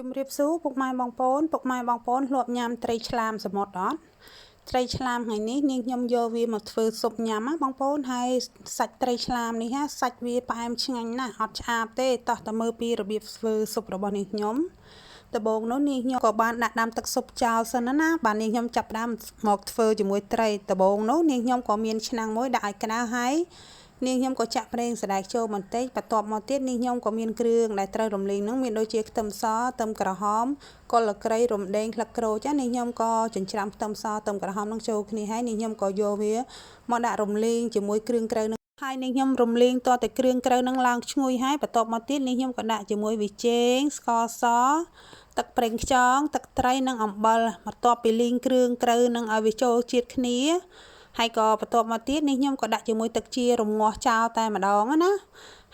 ជំរាបសួរពុកម៉ែបងប្អូនធ្លាប់ញ៉ាំត្រីឆ្លាមសមុទ្រអត់ត្រីឆ្លាមថ្ងៃនេះនាងខ្ញុំយកវាមកធ្វើស៊ុបញ៉ាំណាបងប្អូនហើយសាច់ត្រីឆ្លាមនេះសាច់វាផ្អែមឆ្ងាញ់ណាស់អត់ឆ្អាបទេតោះតែមើលពីរបៀបធ្វើស៊ុបរបស់នាងខ្ញុំដំបូងនោះនាងខ្ញុំក៏បានដាក់ដាំទឹកស៊ុបចោលសិនណាបាទនាងខ្ញុំចាប់ផ្ដើមមកធ្វើជាមួយត្រីដំបូងនោះនាងខ្ញុំក៏មានឆ្នាំងមួយដាក់ឲ្យក្តៅហើយនាងខ្ញុំក៏ចាក់ប្រេងសណ្តែកចូលបន្តិចបន្ទាប់មកទៀតនាងខ្ញុំក៏មានគ្រឿងដែលត្រូវរំលីងនោះមានដូចជាខ្ទឹមសខ្ទឹមក្រហមគល់ស្លឹករៃរំដេងស្លឹកក្រូចនាងខ្ញុំក៏ចិញ្ច្រាំខ្ទឹមសខ្ទឹមក្រហមនឹងចូលគ្នាហើយនាងខ្ញុំក៏យកវាមកដាក់រំលីងជាមួយគ្រឿងក្រៅនឹងហើយនាងខ្ញុំរំលីងតតែគ្រឿងក្រៅនឹងឡើងឈ្ងុយហើយបន្ទាប់មកទៀតនាងខ្ញុំក៏ដាក់ជាមួយវីចេងស្ករសទឹកប្រេងខ្យងទឹកត្រីនិងអំបិលបន្ទាប់ពីលីងគ្រឿងក្រៅនឹងឲ្យវាចូលជាតិគ្នាហើយក៏បន្ទាប់មកទៀតនេះខ្ញុំក៏ដាក់ជាមួយទឹកជារំងាស់ចោលតែម្ដងណា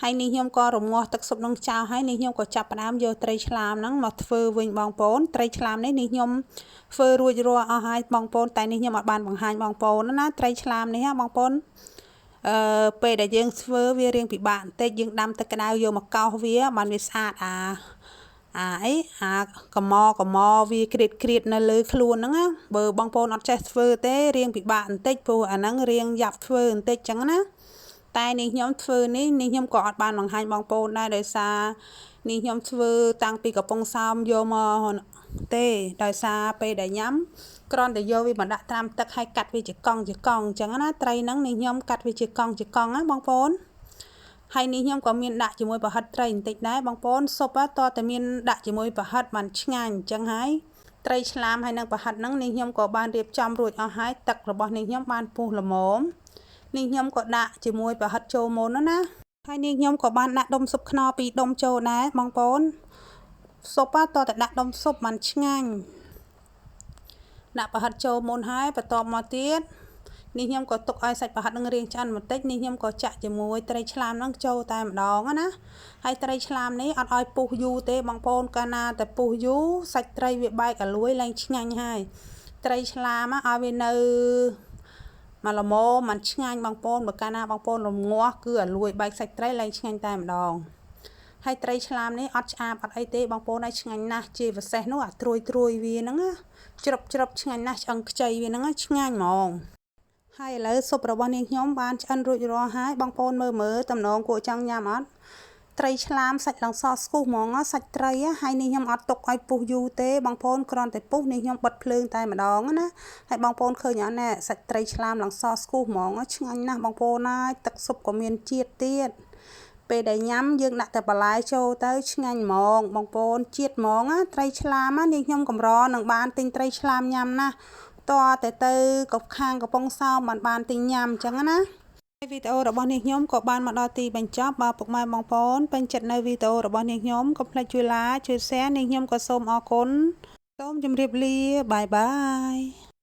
ហើយនេះខ្ញុំក៏រំងាស់ទឹកស៊ុបនឹងចោលហើយនេះខ្ញុំក៏ចាប់ផ្ដើមយកត្រីឆ្លាមហ្នឹងមកធ្វើវិញបងប្អូនត្រីឆ្លាមនេះខ្ញុំធ្វើរួចរាល់អស់ហើយបងប្អូនតែនេះខ្ញុំអត់បានបង្ហាញបងប្អូនណាត្រីឆ្លាមនេះបងប្អូនពេលដែលយើងធ្វើវារៀងពិបាកបន្តិចយើងដាំទឹកក្តៅយកមកកោសវាបានវាស្អាតកមវាក្រៀតនៅលើខ្លួនហ្នឹងណាបើបងប្អូនអត់ចេះធ្វើទេរៀងពិបាកបន្តិចព្រោះអាហ្នឹងរៀងយ៉ាប់ធ្វើបន្តិចចឹងណាតែនេះខ្ញុំធ្វើនេះខ្ញុំក៏អត់បានបង្ហាញបងប្អូនដែរដោយសារនេះខ្ញុំធ្វើតាំងពីកំពង់សោមយកមកទេដោយសារពេលដែលញ៉ាំគ្រាន់តែយកវាមកដាក់ត្រាំទឹកហើយកាត់វាជាកង់ចឹងណាត្រីហ្នឹងនេះខ្ញុំកាត់វាជាកង់ណាបងប្អូនហើយនេះខ្ញុំក៏មានដាក់ជាមួយប្រហិតត្រីបន្តិចដែរបងប្អូនស៊ុបតតែមានដាក់ជាមួយប្រហិតបានឆ្ងាញ់អញ្ចឹងហើយត្រីឆ្លាមហើយនឹងប្រហិតហ្នឹងនេះខ្ញុំក៏បានរៀបចំរួចអស់ហើយទឹករបស់នេះខ្ញុំបានពុះល្មមនេះខ្ញុំក៏ដាក់ជាមួយប្រហិតចូលមុនណាហើយនេះខ្ញុំក៏បានដាក់ដុំស៊ុបខ្នុរ2ដុំចូលដែរបងប្អូនស៊ុបតតែដាក់ដុំស៊ុបបានឆ្ងាញ់ដាក់ប្រហិតចូលមុនហើយបន្ទាប់មកទៀតនេះខ្ញុំក៏ទុកឲ្យសាច់ប្រហិតនឹងរាងឆ្អិនបន្តិចនេះខ្ញុំក៏ចាក់ជាមួយត្រីឆ្លាមនឹងចូលតែម្ដងណាហើយត្រីឆ្លាមនេះអត់ឲ្យពុះយូរទេបងប្អូនកាលណាតែពុះយូរសាច់ត្រីវាបែកអាលួយឡើងឆ្ងាញ់ហើយត្រីឆ្លាមឲ្យវានៅមកល្មមមិនឆ្ងាញ់បងប្អូនបើកាលណាបងប្អូនរងាស់គឺអាលួយបែកសាច់ត្រីឡើងឆ្ងាញ់តែម្ដងហើយត្រីឆ្លាមនេះអត់ឆ្អាបអត់អីទេបងប្អូនឲ្យឆ្ងាញ់ណាស់ជាពិសេសនោះអាត្រួយវាហ្នឹងជ្រប់ឆ្ងាញ់ណាស់ឆ្អឹងខ្ចីវាហ្នឹងឆ្ងាញ់ហ្មងហើយឥឡូវស៊ុបរបស់នាងខ្ញុំបានឆ្អិនរួចរាល់ហើយបងប្អូនមើលតំណងគួរចង់ញ៉ាំអត់ត្រីឆ្លាមសាច់ឡងសស្គូសហ្មងសាច់ត្រីហើយនេះខ្ញុំអត់ទុកឲ្យពុះយូរទេបងប្អូនគ្រាន់តែពុះនេះខ្ញុំបិទភ្លើងតែម្ដងណាហើយបងប្អូនឃើញអត់ណែសាច់ត្រីឆ្លាមឡងសស្គូសហ្មងឆ្ងាញ់ណាស់បងប្អូនហើយទឹកស៊ុបក៏មានជាតិទៀតពេលដែលញ៉ាំយើងដាក់តែបន្លែចូលទៅឆ្ងាញ់ហ្មងបងប្អូនជាតិហ្មងត្រីឆ្លាមនេះខ្ញុំកម្រនឹងបានទិញត្រីឆ្លាមញ៉ាំណាតតែទៅខាងកំពង់សោមបានទិញញ៉ាំអញ្ចឹងណាវីដេអូរបស់នាងខ្ញុំក៏បានមកដល់ទីបញ្ចប់បើពុកម៉ែបងប្អូនពេញចិត្តនៅវីដេអូរបស់នាងខ្ញុំកុំភ្លេចជួយ like ជួយ share នាងខ្ញុំក៏សូមអរគុណសូមជម្រាបលាបាយបាយ